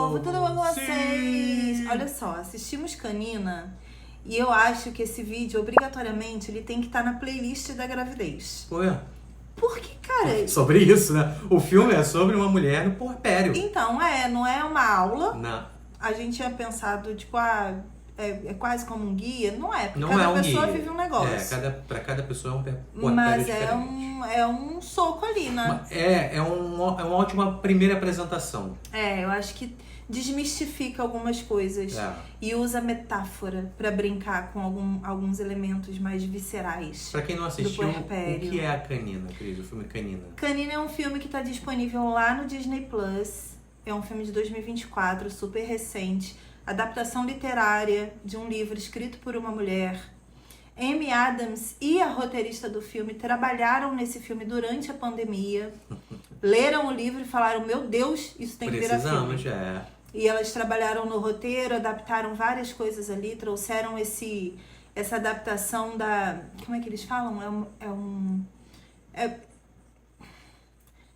povo, tudo bom com Sim. vocês? Olha só, assistimos Canina e eu acho que esse vídeo, obrigatoriamente, ele tem que estar na playlist da gravidez. Ué, Porque, cara, sobre isso, né? O filme é sobre uma mulher no puerpério. então, não é uma aula. Não, A gente tinha pensado, tipo, é quase como um guia. Não é, porque não cada é um pessoa guia. vive um negócio. Pra cada pessoa é um puerpério Mas diferente. é um soco ali, né? É uma ótima primeira apresentação. Eu acho que desmistifica algumas coisas É. e usa metáfora pra brincar com alguns elementos mais viscerais. Pra quem não assistiu, Do o puerpério. que é a Canina, Cris? O filme Canina. Canina é um filme que tá disponível lá no Disney Plus. É um filme de 2024, super recente. Adaptação literária de um livro escrito por uma mulher. Amy Adams e a roteirista do filme trabalharam nesse filme durante a pandemia. Leram o livro e falaram, meu Deus, isso tem que virar filme. Precisamos, E elas trabalharam no roteiro, adaptaram várias coisas ali, trouxeram essa adaptação da... Como é que eles falam?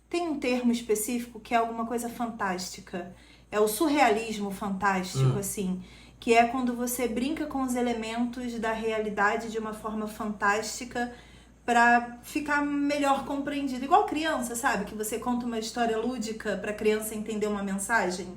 Tem um termo específico que é alguma coisa fantástica. É o surrealismo fantástico, assim. Que é quando você brinca com os elementos da realidade de uma forma fantástica pra ficar melhor compreendido. Igual criança, sabe? Que você conta uma história lúdica pra criança entender uma mensagem.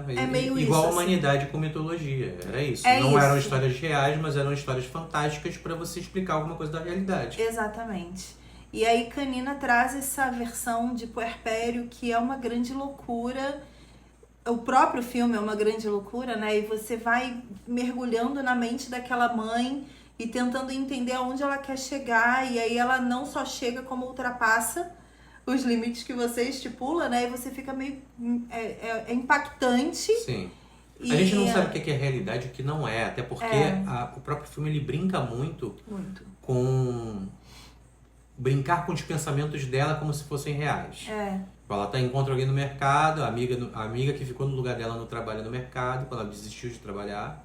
É meio igual isso, a humanidade com mitologia, era isso. É Não isso. eram histórias reais, mas eram histórias fantásticas pra você explicar alguma coisa da realidade. Exatamente. E aí Canina traz essa versão de puerpério que é uma grande loucura. O próprio filme é uma grande loucura, né? E você vai mergulhando na mente daquela mãe e tentando entender aonde ela quer chegar. E aí ela não só chega, como ultrapassa os limites que você estipula, né? E você fica meio... É impactante. Sim. E A gente não sabe o que é realidade e o que não é, até porque É. o próprio filme ele brinca muito Muito. com... Brincar com os pensamentos dela como se fossem reais. Ela encontra alguém no mercado, a amiga que ficou no lugar dela no trabalho no mercado, quando ela desistiu de trabalhar.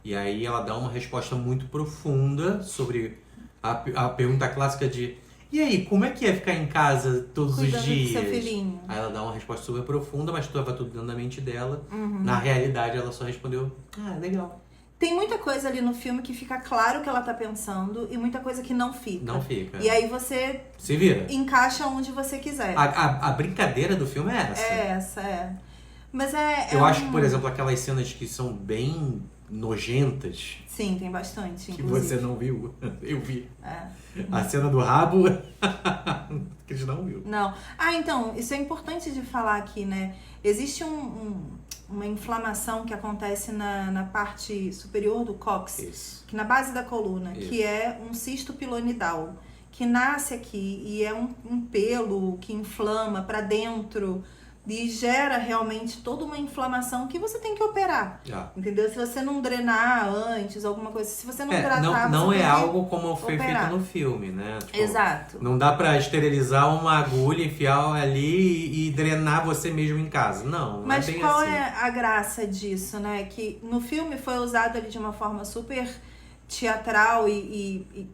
E aí ela dá uma resposta muito profunda sobre a pergunta clássica de e aí, como é que é ficar em casa todos Cuidando os do dias? seu filhinho. Aí ela dá uma resposta super profunda, mas estava tudo dentro da mente dela. Uhum. Na realidade, ela só respondeu, legal. Tem muita coisa ali no filme que fica claro o que ela tá pensando e muita coisa que não fica. Não fica. E aí você Se vira. encaixa onde você quiser. A brincadeira do filme é essa. Mas Eu acho que, por exemplo, aquelas cenas que são bem nojentas, Sim, tem bastante, que inclusive. você não viu, eu vi. É. A cena do rabo, que eles não viu. Não. Então, isso é importante de falar aqui, né? Existe uma inflamação que acontece na parte superior do cóccix, Isso. que na base da coluna, Isso. que é um cisto pilonidal, que nasce aqui e é um pelo que inflama pra dentro e gera realmente toda uma inflamação que você tem que operar. Entendeu? Se você não drenar antes, alguma coisa, se você não tratar, não você é tem que algo como foi operar. feito no filme, né? Tipo, Exato. não dá pra esterilizar uma agulha, enfiar ali e drenar você mesmo em casa. Não Mas é bem qual assim. é a graça disso, né? Que no filme foi usado ali de uma forma super teatral e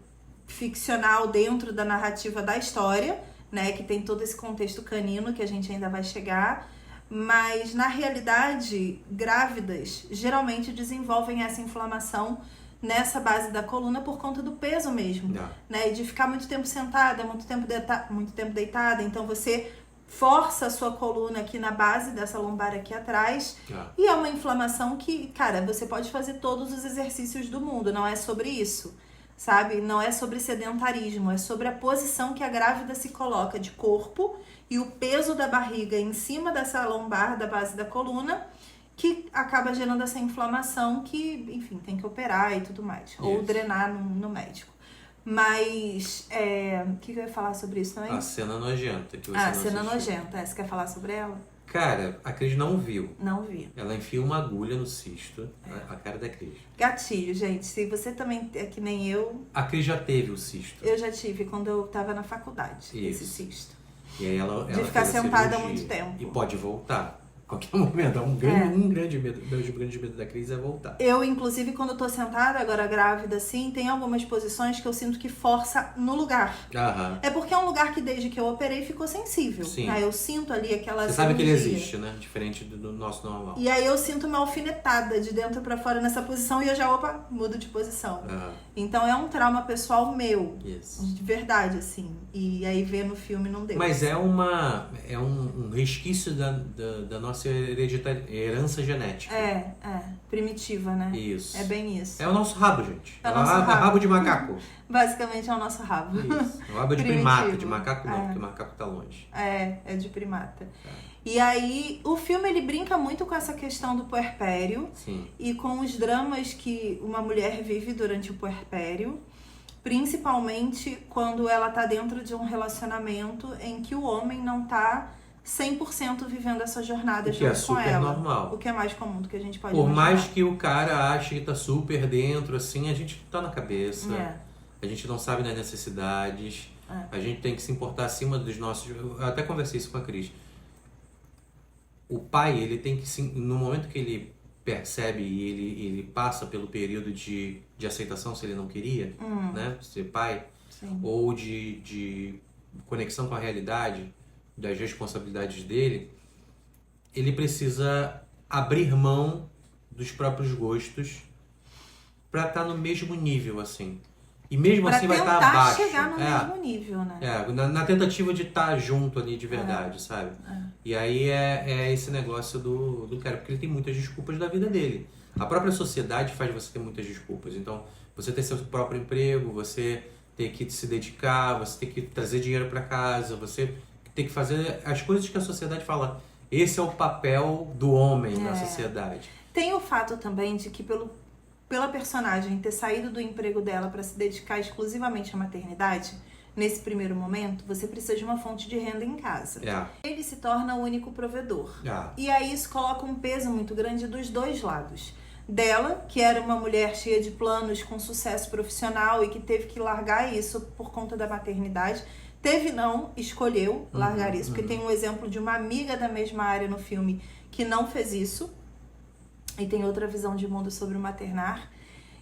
ficcional dentro da narrativa da história, né? Que tem todo esse contexto canino que a gente ainda vai chegar. Mas, na realidade, grávidas geralmente desenvolvem essa inflamação nessa base da coluna por conta do peso mesmo, né? E de ficar muito tempo sentada, muito tempo deitada. Então, você força a sua coluna aqui na base dessa lombar aqui atrás. E é uma inflamação que, cara, você pode fazer todos os exercícios do mundo. Não é sobre isso, sabe? Não é sobre sedentarismo. É sobre a posição que a grávida se coloca de corpo e o peso da barriga em cima dessa lombar, da base da coluna, que acaba gerando essa inflamação que, enfim, tem que operar e tudo mais. Ou Isso. drenar no médico. Mas, o que eu ia falar sobre isso também? A cena nojenta que você A não cena assistiu. nojenta. Você quer falar sobre ela? Cara, a Cris não viu. Não vi. Ela enfia uma agulha no cisto, a cara da Cris. Gatilho, gente. Se você também é que nem eu, A Cris já teve o cisto. eu já tive quando eu tava na faculdade, Isso. esse cisto. E aí ela De ficar fez a sentada cirurgia. muito tempo. E pode voltar. qualquer momento. Um grande medo, meu grande medo da crise é voltar. Eu, inclusive, quando tô sentada, agora grávida, assim, tem algumas posições que eu sinto que força no lugar. Aham. É porque é um lugar que desde que eu operei ficou sensível. Sim. Aí eu sinto ali aquela Você sabe que ele cirurgia. existe, né? Diferente do nosso normal. E aí eu sinto uma alfinetada de dentro pra fora nessa posição e eu já, mudo de posição. Aham. Então é um trauma pessoal meu. Isso. De verdade, assim. E aí ver no filme não deu. Mas é um resquício da nossa herança genética. Primitiva, né? Isso. É bem isso. É o nosso rabo, gente. É o nosso rabo. De macaco. Basicamente é o nosso rabo. Isso. O rabo é de Primitivo. primata, de macaco não, porque macaco tá longe. É de primata. E aí, o filme ele brinca muito com essa questão do puerpério. Sim. E com os dramas que uma mulher vive durante o puerpério. Principalmente quando ela tá dentro de um relacionamento em que o homem não tá 100% vivendo essa jornada junto com ela. O que é super normal. O que é mais comum do que a gente pode Por imaginar. mais que o cara ache que tá super dentro, assim, a gente tá na cabeça. A gente não sabe das necessidades. A gente tem que se importar acima dos nossos... Eu até conversei isso com a Cris. O pai, ele tem que... No momento que ele percebe e ele passa pelo período de aceitação, se ele não queria, né? Ser pai. Sim. Ou de conexão com a realidade, das responsabilidades dele, ele precisa abrir mão dos próprios gostos para estar no mesmo nível, assim. E mesmo assim vai estar abaixo. Pra tentar chegar no mesmo nível, né? Na tentativa de estar junto ali de verdade, sabe? E aí é esse negócio do cara, porque ele tem muitas desculpas da vida dele. A própria sociedade faz você ter muitas desculpas. Então, você ter seu próprio emprego, você ter que se dedicar, você ter que trazer dinheiro para casa, você ter que fazer as coisas que a sociedade fala. Esse é o papel do homem na sociedade. Tem o fato também de que pela personagem ter saído do emprego dela para se dedicar exclusivamente à maternidade, nesse primeiro momento, você precisa de uma fonte de renda em casa. Ele se torna o único provedor. E aí isso coloca um peso muito grande dos dois lados. Dela, que era uma mulher cheia de planos, com sucesso profissional e que teve que largar isso por conta da maternidade. Escolheu largar isso, porque tem um exemplo de uma amiga da mesma área no filme que não fez isso. E tem outra visão de mundo sobre o maternar.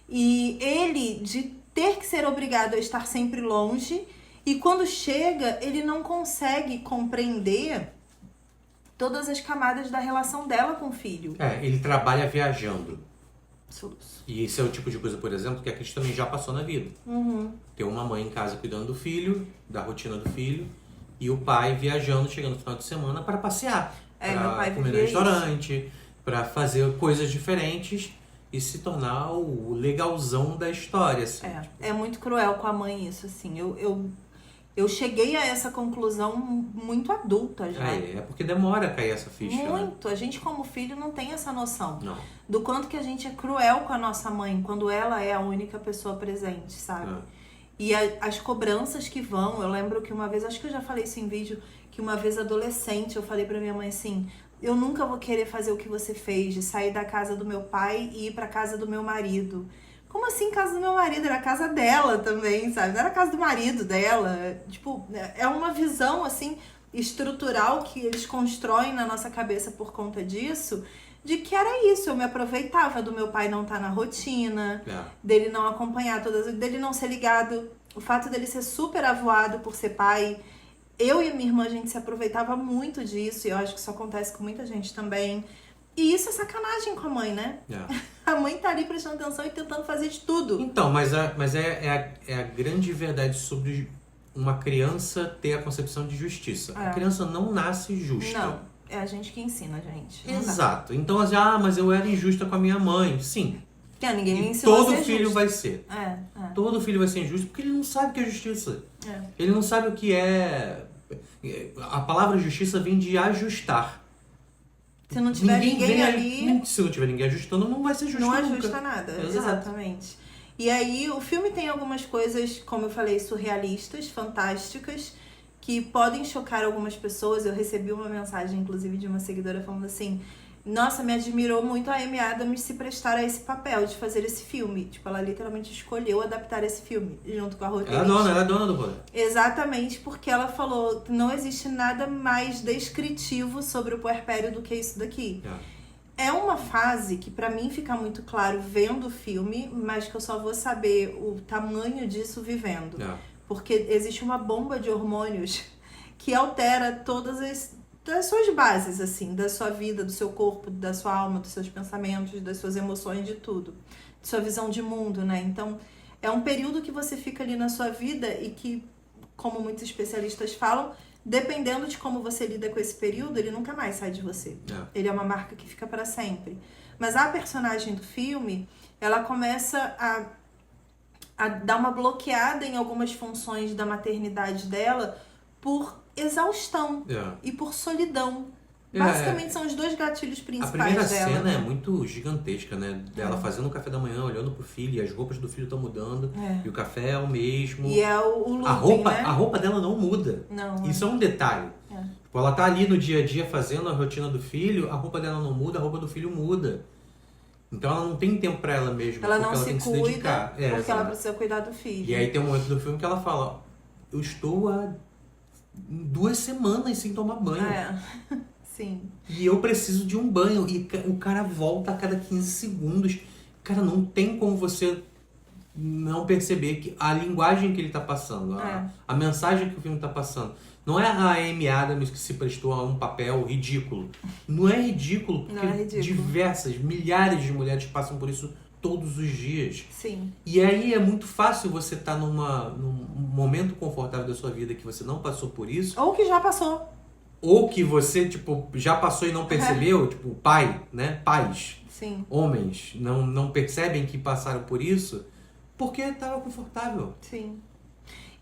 E ele, de ter que ser obrigado a estar sempre longe, e quando chega, ele não consegue compreender todas as camadas da relação dela com o filho. Ele trabalha viajando. Soluço. E esse é o tipo de coisa, por exemplo, que a Cris também já passou na vida. Ter uma mãe em casa cuidando do filho, da rotina do filho, e o pai viajando, chegando no final de semana para passear. Meu pai comer no restaurante, para fazer coisas diferentes e se tornar o legalzão da história. Assim, é muito cruel com a mãe isso, assim. Eu cheguei a essa conclusão muito adulta já. É porque demora a cair essa ficha. Muito. A gente como filho não tem essa noção. Não. Do quanto que a gente é cruel com a nossa mãe quando ela é a única pessoa presente, sabe? E as cobranças que vão... Eu lembro que uma vez, acho que eu já falei isso em vídeo, que uma vez adolescente eu falei pra minha mãe assim... Eu nunca vou querer fazer o que você fez, de sair da casa do meu pai e ir pra casa do meu marido. Como assim casa do meu marido? Era a casa dela também, sabe? Não era a casa do marido dela. Tipo, é uma visão, assim, estrutural que eles constroem na nossa cabeça por conta disso, de que era isso. Eu me aproveitava do meu pai não estar na rotina, dele não acompanhar dele não ser ligado. O fato dele ser super avoado por ser pai... Eu e a minha irmã, a gente se aproveitava muito disso, e eu acho que isso acontece com muita gente também. E isso é sacanagem com a mãe, né? A mãe tá ali prestando atenção e tentando fazer de tudo. Então, mas é a grande verdade sobre uma criança ter a concepção de justiça. A criança não nasce justa. Não, é a gente que ensina a gente. Exato. Então, assim, mas eu era injusta com a minha mãe. Sim. Ninguém me ensinou a ser todo filho justo. vai ser. Todo filho vai ser injusto porque ele não sabe o que é justiça. Ele não sabe o que é... A palavra justiça vem de ajustar. Se não tiver ninguém ali... Se não tiver ninguém ajustando, não vai ser justo nunca. Não ajusta nada, exatamente. E aí, o filme tem algumas coisas, como eu falei, surrealistas, fantásticas, que podem chocar algumas pessoas. Eu recebi uma mensagem, inclusive, de uma seguidora falando assim... Nossa, me admirou muito a Amy Adams se prestar a esse papel de fazer esse filme. Tipo, ela literalmente escolheu adaptar esse filme junto com a roteirista. Ela é dona do rolê. Exatamente, porque ela falou que não existe nada mais descritivo sobre o puerpério do que isso daqui. É uma fase que pra mim fica muito claro vendo o filme, mas que eu só vou saber o tamanho disso vivendo. Porque existe uma bomba de hormônios que altera todas as suas bases, assim, da sua vida, do seu corpo, da sua alma, dos seus pensamentos, das suas emoções, de tudo. De sua visão de mundo, né? Então, é um período que você fica ali na sua vida e que, como muitos especialistas falam, dependendo de como você lida com esse período, ele nunca mais sai de você. Ele é uma marca que fica para sempre. Mas a personagem do filme, ela começa a dar uma bloqueada em algumas funções da maternidade dela por exaustão e por solidão. Basicamente são os dois gatilhos principais dela. A primeira cena é muito gigantesca, né? Dela fazendo o café da manhã, olhando pro filho, e as roupas do filho estão mudando, e o café é o mesmo. E é o looping, né? A roupa dela não muda. Isso é um detalhe. Tipo, ela tá ali no dia a dia fazendo a rotina do filho, a roupa dela não muda, a roupa do filho muda. Então ela não tem tempo pra ela mesma. Ela não ela se tem que cuida, se dedicar. porque ela precisa cuidar do filho. E aí tem um momento do filme que ela fala, eu estou há 2 semanas sem tomar banho. Sim. E eu preciso de um banho. E o cara volta a cada 15 segundos. Cara, não tem como você não perceber que a linguagem que ele tá passando, a mensagem que o filme tá passando. Não é a Amy Adams que se prestou a um papel ridículo. Não é ridículo, porque diversas, milhares de mulheres passam por isso todos os dias. Sim. E aí é muito fácil você estar num momento confortável da sua vida que você não passou por isso. Ou que já passou. Ou que você, tipo, já passou e não percebeu. Tipo, pai, né? Pais. Sim. Homens não percebem que passaram por isso porque estava confortável. Sim.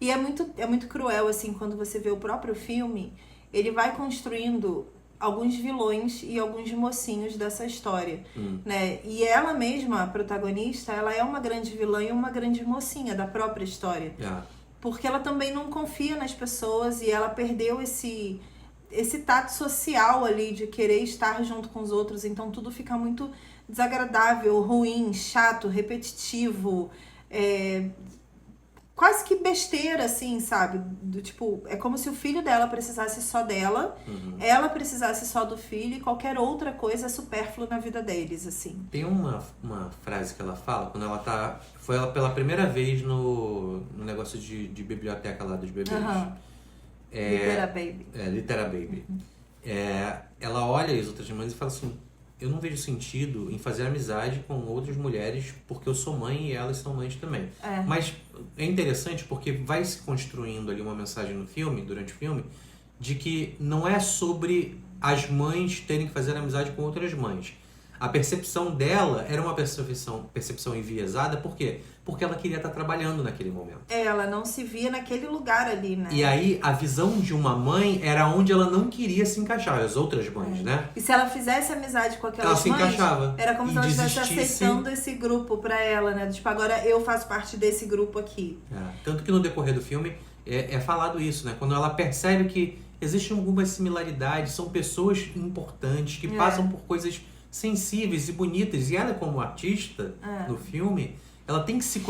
E é muito cruel, assim, quando você vê o próprio filme, ele vai construindo alguns vilões e alguns mocinhos dessa história, né? E ela mesma, a protagonista, ela é uma grande vilã e uma grande mocinha da própria história. Porque ela também não confia nas pessoas e ela perdeu esse tato social ali de querer estar junto com os outros. Então tudo fica muito desagradável, ruim, chato, repetitivo, quase que besteira, assim, sabe? Do tipo, é como se o filho dela precisasse só dela, ela precisasse só do filho e qualquer outra coisa é supérflua na vida deles, assim. Tem uma frase que ela fala, quando ela tá... Foi ela pela primeira vez no negócio de biblioteca lá dos bebês. Litera Baby. Litera Baby. Ela olha as outras mães e fala assim, eu não vejo sentido em fazer amizade com outras mulheres porque eu sou mãe e elas são mães também. Mas é interessante porque vai se construindo ali uma mensagem no filme, durante o filme, de que não é sobre as mães terem que fazer amizade com outras mães. A percepção dela era uma percepção enviesada, por quê? Porque ela queria estar trabalhando naquele momento. Ela não se via naquele lugar ali, né? E aí, a visão de uma mãe era onde ela não queria se encaixar, as outras mães, né? E se ela fizesse amizade com aquelas mães, ela se encaixava. Era como se ela estivesse aceitando esse grupo pra ela, né? Tipo, agora eu faço parte desse grupo aqui. Tanto que no decorrer do filme é falado isso, né? Quando ela percebe que existem algumas similaridades, são pessoas importantes, que passam por coisas sensíveis e bonitas. E ela, como artista no filme, ela tem que se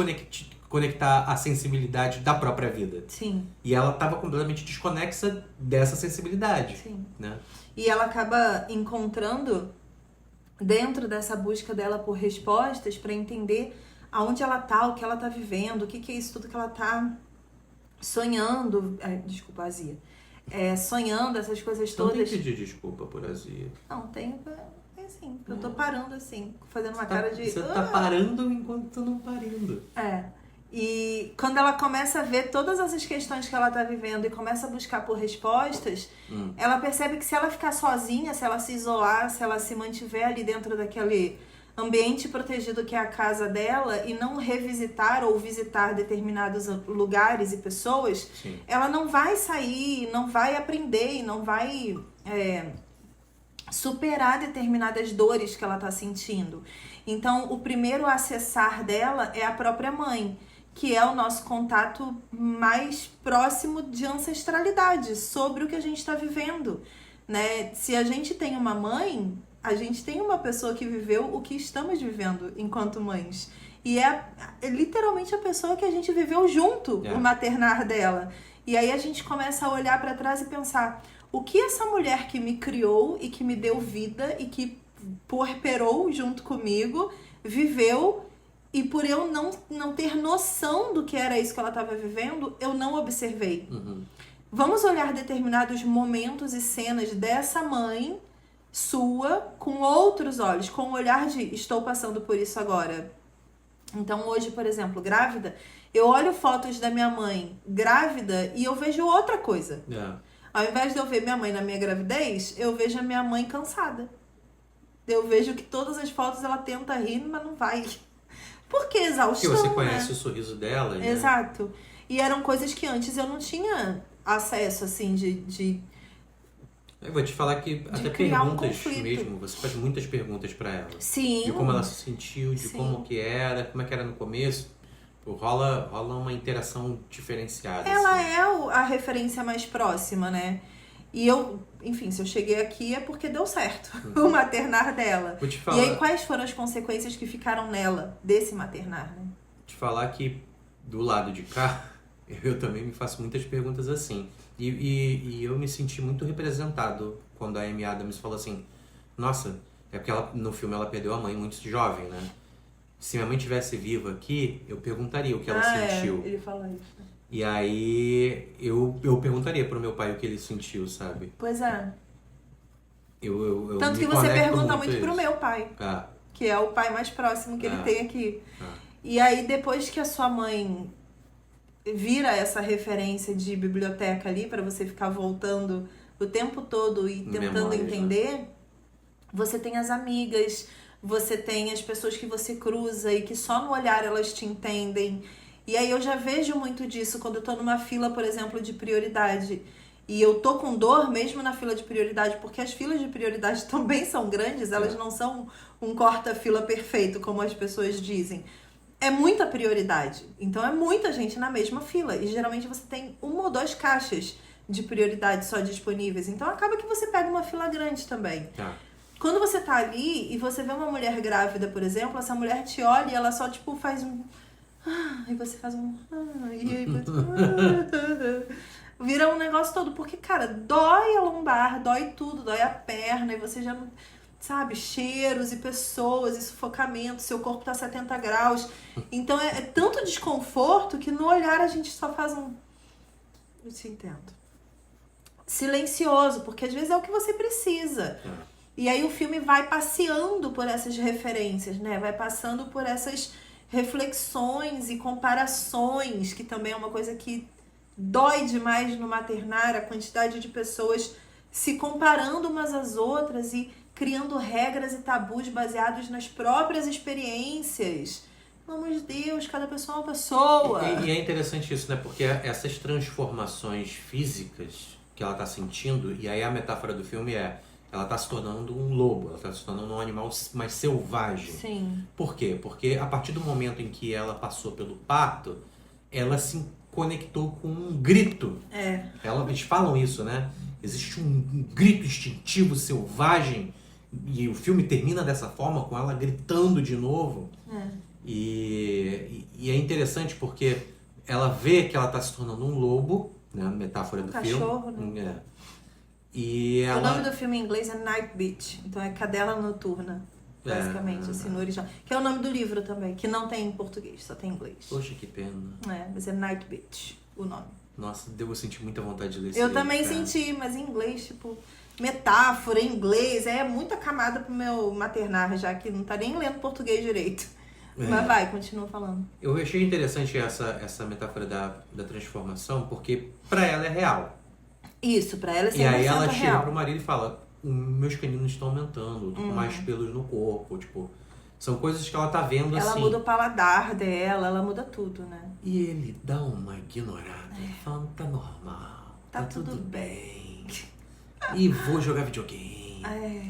conectar à sensibilidade da própria vida. Sim. E ela estava completamente desconexa dessa sensibilidade. Sim. Né? E ela acaba encontrando, dentro dessa busca dela por respostas, para entender aonde ela tá, o que ela tá vivendo, o que é isso tudo que ela tá sonhando. Desculpa, azia. Sonhando, essas coisas todas. Não tem que pedir desculpa por azia. Não, tem... Assim, eu tô parando assim, fazendo uma cara de... Você tá parando enquanto tu não parando. E quando ela começa a ver todas essas questões que ela tá vivendo e começa a buscar por respostas, ela percebe que se ela ficar sozinha, se ela se isolar, se ela se mantiver ali dentro daquele ambiente protegido que é a casa dela e não revisitar ou visitar determinados lugares e pessoas, ela não vai sair, não vai aprender e não vai... superar determinadas dores que ela está sentindo. Então, o primeiro a acessar dela é a própria mãe, que é o nosso contato mais próximo de ancestralidade, sobre o que a gente está vivendo. né? Se a gente tem uma mãe, a gente tem uma pessoa que viveu o que estamos vivendo enquanto mães. E é literalmente a pessoa que a gente viveu junto, o maternar dela. E aí a gente começa a olhar para trás e pensar, o que essa mulher que me criou e que me deu vida e que puerperou junto comigo, viveu, e por eu não ter noção do que era isso que ela estava vivendo, eu não observei. Vamos olhar determinados momentos e cenas dessa mãe sua com outros olhos, com o olhar de estou passando por isso agora. Então hoje, por exemplo, grávida, eu olho fotos da minha mãe grávida e eu vejo outra coisa. Ao invés de eu ver minha mãe na minha gravidez, eu vejo a minha mãe cansada. Eu vejo que todas as fotos ela tenta rir, mas não vai. Por que exaustão, porque você conhece o sorriso dela. Né? Exato. E eram coisas que antes eu não tinha acesso, assim, de eu vou te falar que até perguntas mesmo, você faz muitas perguntas pra ela. Sim. De como ela se sentiu, de como que era, como é que era no começo. Rola uma interação diferenciada. Ela assim. é a referência mais próxima, né? E eu, enfim, se eu cheguei aqui é porque deu certo o maternar dela. Vou te falar, e aí, quais foram as consequências que ficaram nela, desse maternar, né? Te falar que do lado de cá, eu também me faço muitas perguntas assim. E eu me senti muito representado quando a Amy Adams falou assim, nossa, é porque no filme ela perdeu a mãe muito jovem, né? Se minha mãe tivesse viva aqui, eu perguntaria o que ela sentiu. Ele fala isso. Né? E aí eu perguntaria pro meu pai o que ele sentiu, sabe? Pois é. Eu tanto que você pergunta muito pro meu pai. Que é o pai mais próximo que ele tem aqui. E aí depois que a sua mãe vira essa referência de biblioteca ali para você ficar voltando o tempo todo e tentando entender, você tem as amigas, você tem as pessoas que você cruza e que só no olhar elas te entendem. E aí eu já vejo muito disso quando eu tô numa fila, por exemplo, de prioridade. E eu tô com dor mesmo na fila de prioridade, porque as filas de prioridade também são grandes, elas não são um corta-fila perfeito, como as pessoas dizem. É muita prioridade. Então é muita gente na mesma fila. E geralmente você tem 1 ou 2 caixas de prioridade só disponíveis. Então acaba que você pega uma fila grande também. Quando você tá ali e você vê uma mulher grávida, por exemplo, essa mulher te olha e ela só tipo faz um... e você faz um... e aí você... vira um negócio todo. Porque, cara, dói a lombar, dói tudo, dói a perna. E você já não... sabe, cheiros e pessoas e sufocamento, seu corpo tá 70 graus. Então é tanto desconforto que no olhar a gente só faz um... eu te entendo. Silencioso, porque às vezes é o que você precisa. E aí o filme vai passeando por essas referências, né? Vai passando por essas reflexões e comparações, que também é uma coisa que dói demais no maternar, a quantidade de pessoas se comparando umas às outras e criando regras e tabus baseados nas próprias experiências. Pelo amor de Deus, cada pessoa é uma pessoa. E é interessante isso, né? Porque essas transformações físicas que ela tá sentindo, e aí a metáfora do filme é, ela tá se tornando um lobo, ela tá se tornando um animal mais selvagem. Sim. Por quê? Porque a partir do momento em que ela passou pelo parto, ela se conectou com um grito. Eles falam isso, né? Existe um grito instintivo, selvagem. E o filme termina dessa forma, com ela gritando de novo. E é interessante porque ela vê que ela está se tornando um lobo, né? A metáfora do filme. Cachorro, né? E ela... O nome do filme em inglês é Night Beach. Então é Cadela Noturna, basicamente, assim, no original. Que é o nome do livro também, que não tem em português, só tem em inglês. Poxa, que pena. Mas é Night Beach, o nome. Nossa, eu senti muita vontade de ler esse Eu livro, também senti, mas em inglês, tipo... metáfora em inglês, é muita camada pro meu maternar, já que não tá nem lendo português direito. Mas vai, continua falando. Eu achei interessante essa metáfora da transformação, porque pra ela é real. Isso, pra ela é 100% real. E aí ela real. chega pro marido e fala, meus caninos estão aumentando, tô com mais pelos no corpo, tipo... São coisas que ela tá vendo ela assim. Ela muda o paladar dela, ela muda tudo, né? E ele dá uma ignorada, falando, tá normal, tá tudo bem. E vou jogar videogame.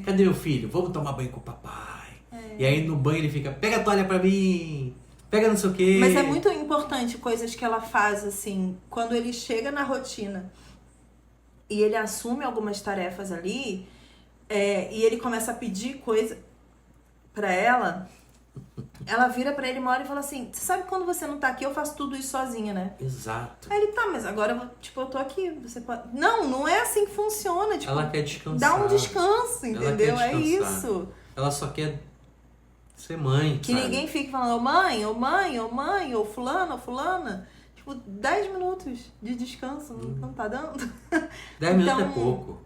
Cadê meu filho? Vamos tomar banho com o papai. E aí no banho ele fica, pega a toalha pra mim, pega não sei o quê. Mas é muito importante coisas que ela faz, assim, quando ele chega na rotina e ele assume algumas tarefas ali, e ele começa a pedir coisa pra ela. Ela vira pra ele uma hora e fala assim, você sabe que quando você não tá aqui, eu faço tudo isso sozinha, né? Exato. Aí ele, tá, mas agora, tipo, eu tô aqui, você pode... Não é assim que funciona, tipo... Ela quer descansar. Dá um descanso, entendeu? Ela quer descansar. É isso. Ela só quer ser mãe, Que sabe? ninguém fique falando, ô mãe, ou fulano, ou fulana. Tipo, 10 minutos de descanso, não tá dando? 10 minutos é pouco.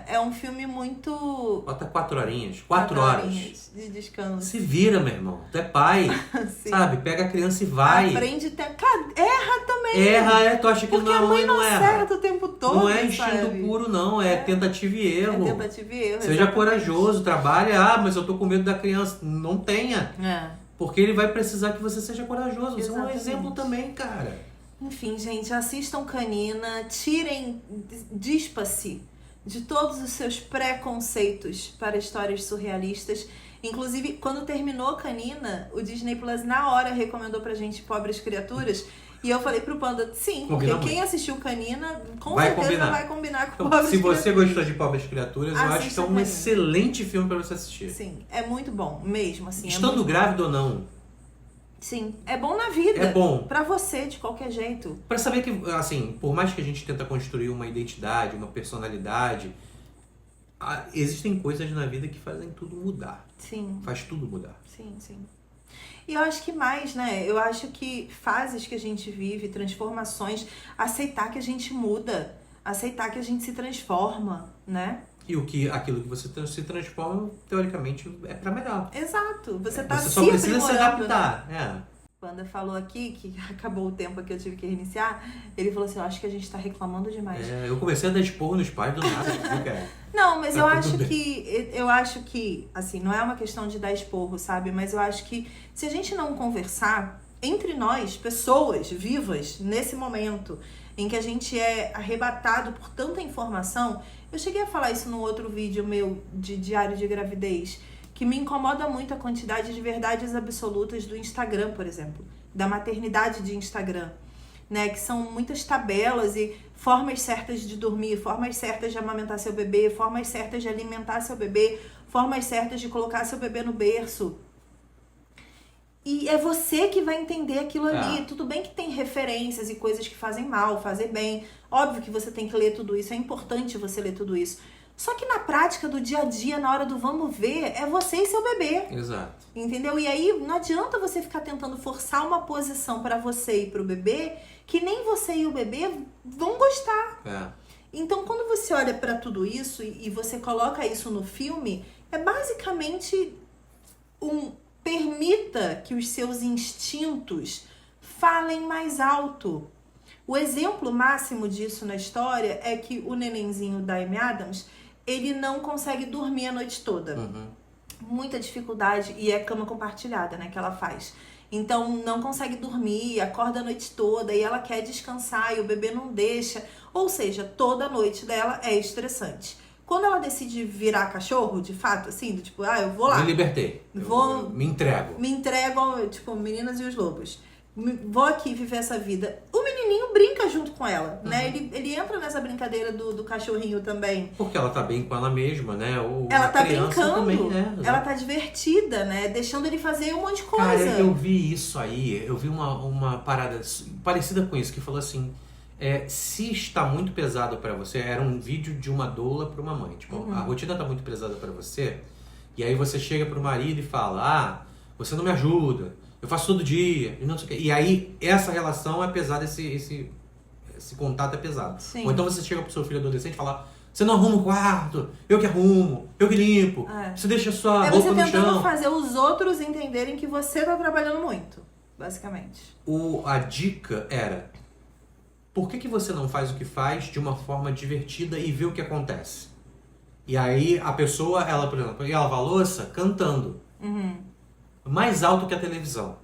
É um filme muito... Bota 4 horinhas. 4 horas. De descanso. Se vira, meu irmão. Tu é pai. Sabe? Pega a criança e vai. Aprende até... Erra também. Erra, tu acha que porque a mãe não erra. acerta o tempo todo, não é instinto sabe? puro, não. É tentativa e erro. É tentativa e erro. Seja exatamente. corajoso, trabalha. Mas eu tô com medo da criança. Não tenha. Porque ele vai precisar que você seja corajoso. Você é um exemplo também, cara. Enfim, gente, assistam Canina, dispa-se de todos os seus preconceitos para histórias surrealistas. Inclusive, quando terminou Canina, o Disney Plus na hora recomendou pra gente Pobres Criaturas. E eu falei pro Panda, sim, porque quem assistiu Canina, com certeza vai combinar com Pobres Criaturas. Se você gostou de Pobres Criaturas, eu acho que é um excelente filme pra você assistir. Sim, é muito bom, mesmo assim. Estando grávida ou não. Sim, é bom na vida. É bom. Pra você, de qualquer jeito. Pra saber que, assim, por mais que a gente tenta construir uma identidade, uma personalidade, existem coisas na vida que fazem tudo mudar. Sim. Faz tudo mudar. Sim. E eu acho que mais, né? Eu acho que fases que a gente vive, transformações, aceitar que a gente muda, aceitar que a gente se transforma, né? E aquilo que você se transforma, teoricamente, é pra melhor. Exato. Você tá Você só precisa se adaptar. Né? Panda falou aqui que acabou o tempo que eu tive que reiniciar. Ele falou assim, eu acho que a gente tá reclamando demais. Eu comecei a dar esporro nos pais do nada. Não, mas eu acho que, assim, não é uma questão de dar esporro, sabe? Mas eu acho que se a gente não conversar entre nós, pessoas vivas, nesse momento em que a gente é arrebatado por tanta informação... Eu cheguei a falar isso num outro vídeo meu de diário de gravidez, que me incomoda muito a quantidade de verdades absolutas do Instagram, por exemplo, da maternidade de Instagram, né? Que são muitas tabelas e formas certas de dormir, formas certas de amamentar seu bebê, formas certas de alimentar seu bebê, formas certas de colocar seu bebê no berço. E é você que vai entender aquilo ali. Tudo bem que tem referências e coisas que fazem mal, fazem bem. Óbvio que você tem que ler tudo isso. É importante você ler tudo isso. Só que na prática do dia a dia, na hora do vamos ver, é você e seu bebê. Exato. Entendeu? E aí não adianta você ficar tentando forçar uma posição para você e pro bebê que nem você e o bebê vão gostar. Então quando você olha para tudo isso e você coloca isso no filme, é basicamente permita que os seus instintos falem mais alto. O exemplo máximo disso na história é que o nenenzinho da Amy Adams, ele não consegue dormir a noite toda. Muita dificuldade, e é cama compartilhada, né, que ela faz. Então, não consegue dormir, acorda a noite toda, e ela quer descansar, e o bebê não deixa. Ou seja, toda noite dela é estressante. Quando ela decide virar cachorro, de fato, assim, do tipo, eu vou lá. Me libertei. Me entrego. Me entrego, tipo, Meninas e os Lobos. Vou aqui viver essa vida. O menininho brinca junto com ela, né? Ele entra nessa brincadeira do cachorrinho também. Porque ela tá bem com ela mesma, né? Ela tá brincando. Também, né? Ela tá divertida, né? Deixando ele fazer um monte de coisa. Cara, eu vi isso aí. Eu vi uma parada parecida com isso, que falou assim... se está muito pesado para você, era um vídeo de uma doula para uma mãe. Tipo, a rotina tá muito pesada para você, e aí você chega pro marido e fala, você não me ajuda, eu faço todo dia, e não sei o quê. E aí, essa relação é pesada, esse contato é pesado. Sim. Ou então você chega pro seu filho adolescente e fala, você não arruma o quarto, eu que arrumo, eu que limpo, você deixa sua roupa no chão. É você tentando fazer os outros entenderem que você tá trabalhando muito, basicamente. A dica era... Por que você não faz o que faz de uma forma divertida e vê o que acontece? E aí a pessoa, ela, por exemplo, ela lava a louça cantando. Mais alto que a televisão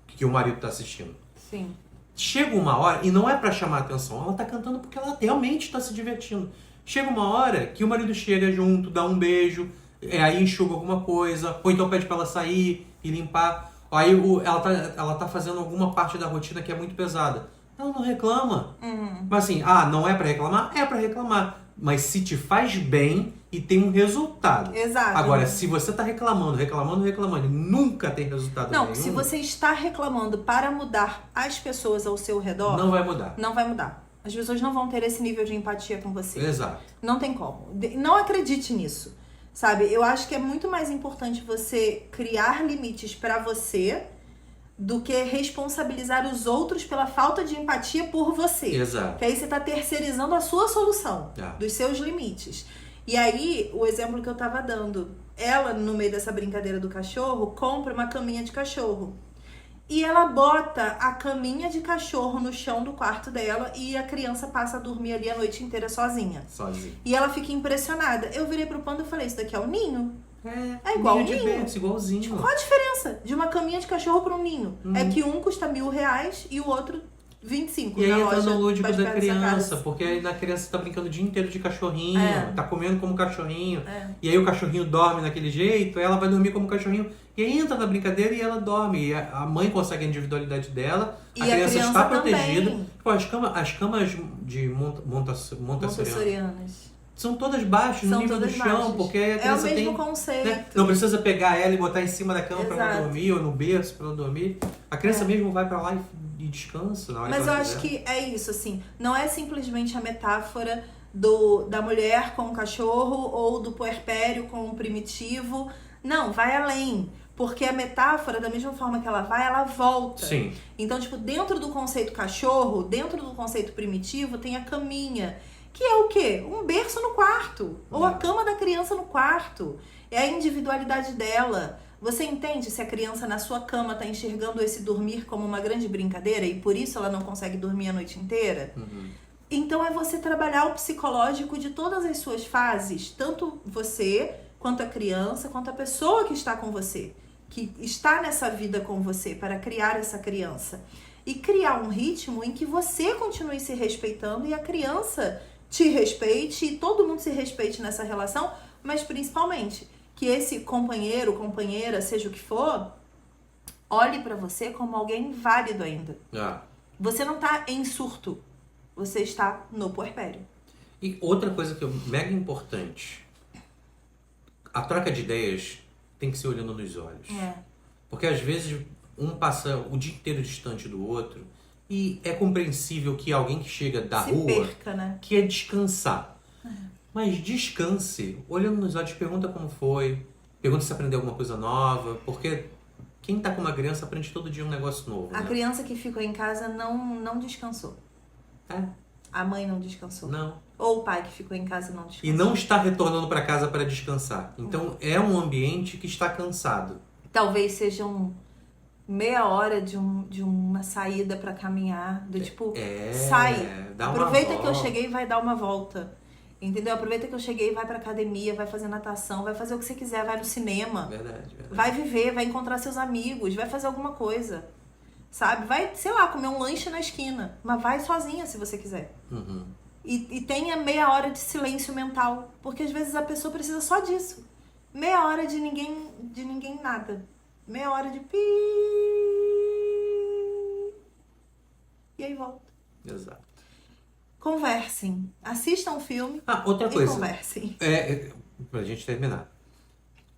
que o marido tá assistindo. Sim. Chega uma hora, e não é pra chamar a atenção, ela tá cantando porque ela realmente tá se divertindo. Chega uma hora que o marido chega junto, dá um beijo, aí enxuga alguma coisa, ou então pede pra ela sair e limpar. Aí ela tá fazendo alguma parte da rotina que é muito pesada. Ela não reclama. Mas assim, não é pra reclamar? É pra reclamar. mas se te faz bem e tem um resultado. Exato. Agora, se você tá reclamando e nunca tem resultado nenhum... Não, se você está reclamando para mudar as pessoas ao seu redor... Não vai mudar. Não vai mudar. As pessoas não vão ter esse nível de empatia com você. Exato. Não tem como. Não acredite nisso, sabe? Eu acho que é muito mais importante você criar limites para você do que responsabilizar os outros pela falta de empatia por você. Exato. Que aí você tá terceirizando a sua solução, dos seus limites. E aí, o exemplo que eu tava dando, ela, no meio dessa brincadeira do cachorro, compra uma caminha de cachorro. E ela bota a caminha de cachorro no chão do quarto dela e a criança passa a dormir ali a noite inteira sozinha. E ela fica impressionada. Eu virei pro Panda e falei, isso daqui é um ninho? É igual um ninho. Berço, igualzinho. Tipo, qual a diferença de uma caminha de cachorro para um ninho? É que um custa R$1.000 e o outro 25. E aí entra no lúdico da criança, porque aí na criança tá brincando o dia inteiro de cachorrinho, tá comendo como cachorrinho, e aí o cachorrinho dorme daquele jeito, aí ela vai dormir como cachorrinho, e aí entra na brincadeira e ela dorme, e a mãe consegue a individualidade dela, a criança está protegida. Pô, as camas de montessorianas são todas baixas, no nível do chão, porque a criança é o mesmo conceito. Né? Não precisa pegar ela e botar em cima da cama para ela dormir, ou no berço para ela dormir. A criança mesmo vai para lá e descansa na hora. Mas eu acho que é isso, assim, não é simplesmente a metáfora da mulher com o cachorro ou do puerpério com o primitivo. Não, vai além. Porque a metáfora, da mesma forma que ela vai, ela volta. Sim. Então, tipo, dentro do conceito cachorro, dentro do conceito primitivo, tem a caminha. Que é o quê? Um berço no quarto. Ou a cama da criança no quarto. É a individualidade dela. Você entende se a criança na sua cama está enxergando esse dormir como uma grande brincadeira e por isso ela não consegue dormir a noite inteira? Então é você trabalhar o psicológico de todas as suas fases. Tanto você, quanto a criança, quanto a pessoa que está com você. Que está nessa vida com você para criar essa criança. E criar um ritmo em que você continue se respeitando e a criança te respeite e todo mundo se respeite nessa relação, mas principalmente que esse companheiro, companheira, seja o que for, olhe pra você como alguém válido ainda. Você não tá em surto, você está no puerpério. E outra coisa que é mega importante, a troca de ideias tem que ser olhando nos olhos. Porque às vezes um passa o dia inteiro distante do outro. E é compreensível que alguém que chega da rua perca, né? quer descansar. Mas descanse, olhando nos olhos, pergunta como foi, pergunta se aprendeu alguma coisa nova, porque quem tá com uma criança aprende todo dia um negócio novo. A criança que ficou em casa não descansou. A mãe não descansou. Não. Ou o pai que ficou em casa não descansou. E não está retornando para casa para descansar. Então é um ambiente que está cansado. Talvez seja meia hora de uma saída pra caminhar, sai, aproveita que eu cheguei e vai dar uma volta, entendeu? Aproveita que eu cheguei e vai pra academia, vai fazer natação, vai fazer o que você quiser, vai no cinema, verdade. Vai viver, vai encontrar seus amigos, vai fazer alguma coisa, sabe? Vai, sei lá, comer um lanche na esquina, mas vai sozinha se você quiser. E tenha meia hora de silêncio mental, porque às vezes a pessoa precisa só disso, meia hora de ninguém nada. Meia hora de pi. E aí volta. Exato. Conversem. Assistam um filme. Outra coisa. E conversem. Pra gente terminar.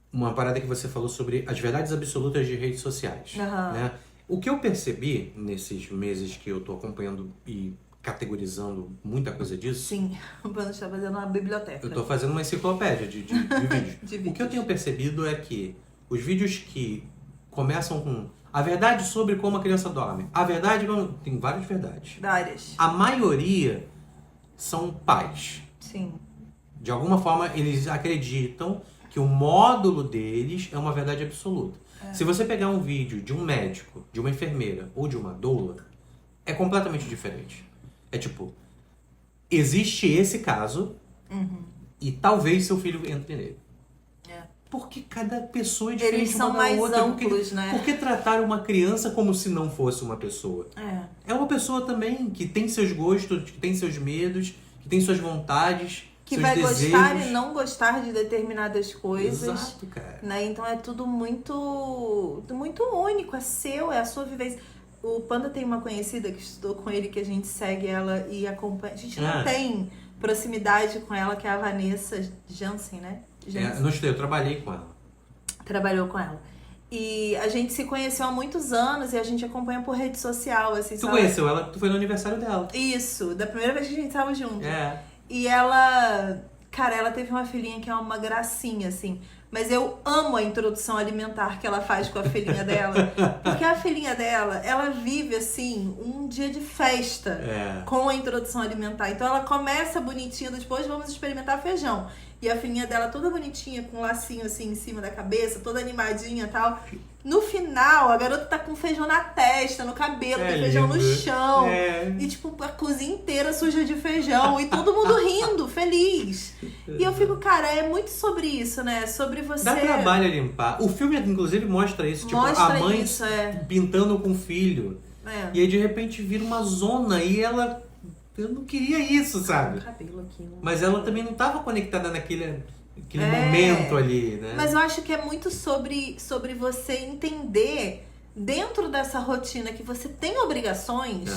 Uma parada que você falou sobre as verdades absolutas de redes sociais. Né? O que eu percebi nesses meses que eu tô acompanhando e categorizando muita coisa disso. Sim, o Bruno está fazendo uma biblioteca. Eu tô fazendo uma enciclopédia de vídeos. O que eu tenho percebido é que os vídeos que começam com a verdade sobre como a criança dorme. A verdade, tem várias verdades. Várias. A maioria são pais. Sim. De alguma forma, eles acreditam que o módulo deles é uma verdade absoluta. Se você pegar um vídeo de um médico, de uma enfermeira ou de uma doula, é completamente diferente. É tipo, existe esse caso e talvez seu filho entre nele. Porque cada pessoa é diferente. Eles são uma da mais outra. amplos, né? Por que tratar uma criança como se não fosse uma pessoa? É uma pessoa também que tem seus gostos, que tem seus medos, que tem suas vontades, que seus vai desejos. gostar e não gostar de determinadas coisas. Exato, cara. Né? Então é tudo muito único, é seu, é a sua vivência. O Panda tem uma conhecida que estudou com ele, que a gente segue ela e acompanha. A gente não tem proximidade com ela, que é a Vanessa Jansen, né? Jansen. Não sei, eu trabalhei com ela. Trabalhou com ela. E a gente se conheceu há muitos anos e a gente acompanha por rede social, assim. Tu conheceu ela? Tu foi no aniversário dela. Isso, da primeira vez que a gente tava junto. É. E ela... Cara, ela teve uma filhinha que é uma gracinha, assim. Mas eu amo a introdução alimentar que ela faz com a filhinha dela. Porque a filhinha dela, ela vive, assim, um dia de festa com a introdução alimentar. Então ela começa bonitinha, depois vamos experimentar feijão. E a filhinha dela toda bonitinha, com um lacinho assim em cima da cabeça, toda animadinha e tal. No final, a garota tá com feijão na testa, no cabelo, tem feijão no chão. E tipo, a cozinha inteira suja de feijão. E todo mundo rindo, feliz. E eu fico, cara, é muito sobre isso, né? Sobre você... Dá trabalho limpar. O filme, inclusive, mostra isso. Tipo, a mãe isso, pintando com o filho. E aí, de repente, vira uma zona e ela... Eu não queria isso, sabe? Cabelo aqui, mas ela também não estava conectada naquele momento ali, né? Mas eu acho que é muito sobre você entender dentro dessa rotina que você tem obrigações,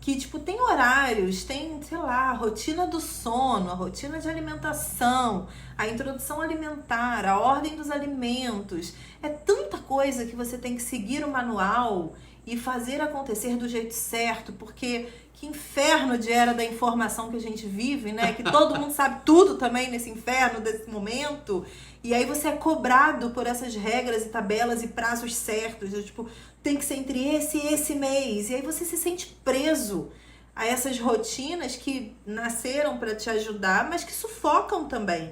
que tipo, tem horários, tem, sei lá, a rotina do sono, a rotina de alimentação, a introdução alimentar, a ordem dos alimentos. É tanta coisa que você tem que seguir o manual e fazer acontecer do jeito certo, porque que inferno de era da informação que a gente vive, né? Que todo mundo sabe tudo também nesse inferno, desse momento. E aí você é cobrado por essas regras e tabelas e prazos certos. Tipo, tem que ser entre esse e esse mês. E aí você se sente preso a essas rotinas que nasceram para te ajudar, mas que sufocam também.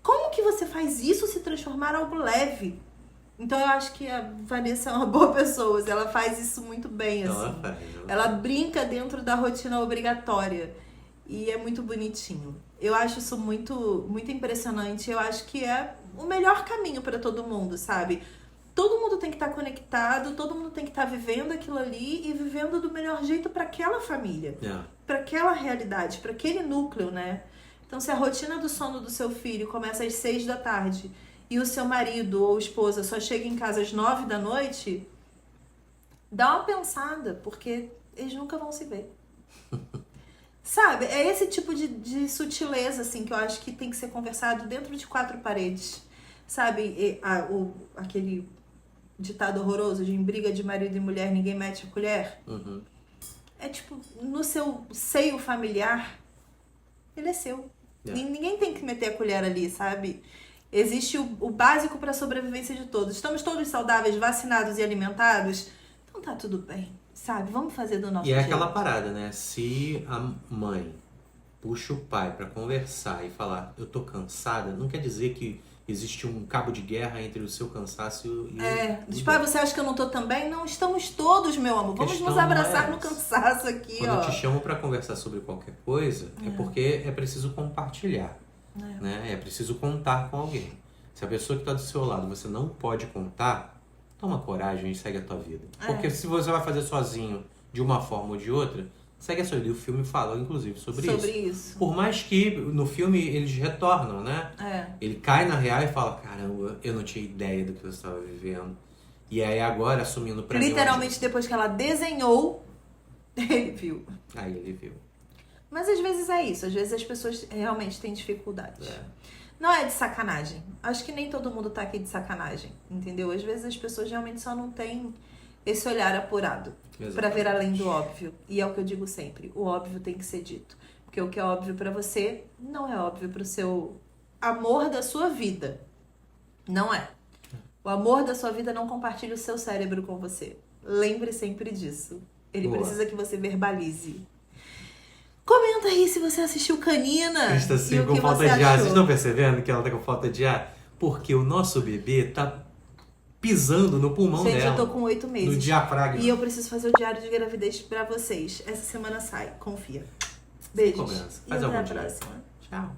Como que você faz isso se transformar em algo leve? Então eu acho que a Vanessa é uma boa pessoa, ela faz isso muito bem, assim. Ela brinca dentro da rotina obrigatória e é muito bonitinho. Eu acho isso muito, muito impressionante, eu acho que é o melhor caminho para todo mundo, sabe? Todo mundo tem que estar conectado, todo mundo tem que estar vivendo aquilo ali e vivendo do melhor jeito para aquela família, para aquela realidade, para aquele núcleo, né? Então se a rotina do sono do seu filho começa às 6 da tarde... e o seu marido ou esposa só chega em casa às 9 da noite, dá uma pensada, porque eles nunca vão se ver. Sabe? É esse tipo de sutileza, assim, que eu acho que tem que ser conversado dentro de 4 paredes. Sabe? Aquele ditado horroroso de em briga de marido e mulher, ninguém mete a colher. É tipo, no seu seio familiar, ele é seu. Ninguém tem que meter a colher ali, sabe? Existe o básico para a sobrevivência de todos. Estamos todos saudáveis, vacinados e alimentados? Então tá tudo bem, sabe? Vamos fazer do nosso jeito. E é aquela parada, né? Se a mãe puxa o pai para conversar e falar eu tô cansada, não quer dizer que existe um cabo de guerra entre o seu cansaço e o... pai, você acha que eu não tô também? Não, estamos todos, meu amor. Vamos nos abraçar no cansaço aqui, Quando eu te chamo para conversar sobre qualquer coisa, é porque é preciso compartilhar. Né? É preciso contar com alguém. Se a pessoa que está do seu lado você não pode contar, toma coragem e segue a tua vida. Porque se você vai fazer sozinho de uma forma ou de outra, segue a sua vida. E o filme fala, inclusive, sobre isso. Por mais que no filme eles retornam, né? Ele cai na real e fala, caramba, eu não tinha ideia do que eu estava vivendo. E aí agora, assumindo pra mim... Literalmente, depois que ela desenhou, ele viu. Aí ele viu. Mas às vezes é isso, às vezes as pessoas realmente têm dificuldades. Não é de sacanagem. Acho que nem todo mundo tá aqui de sacanagem, entendeu? Às vezes as pessoas realmente só não têm esse olhar apurado para ver além do óbvio. E é o que eu digo sempre, o óbvio tem que ser dito. Porque o que é óbvio para você não é óbvio pro seu amor da sua vida. Não é. O amor da sua vida não compartilha o seu cérebro com você. Lembre sempre disso. Ele precisa que você verbalize. Comenta aí se você assistiu Canina. A gente tá assim com falta de ar. Vocês estão percebendo que ela tá com falta de ar? Porque o nosso bebê tá pisando no pulmão dela. Gente, eu tô com 8 meses. No diafragma. E eu preciso fazer o diário de gravidez pra vocês. Essa semana sai, confia. Beijos. Faz e algum até a dia. próxima. Tchau.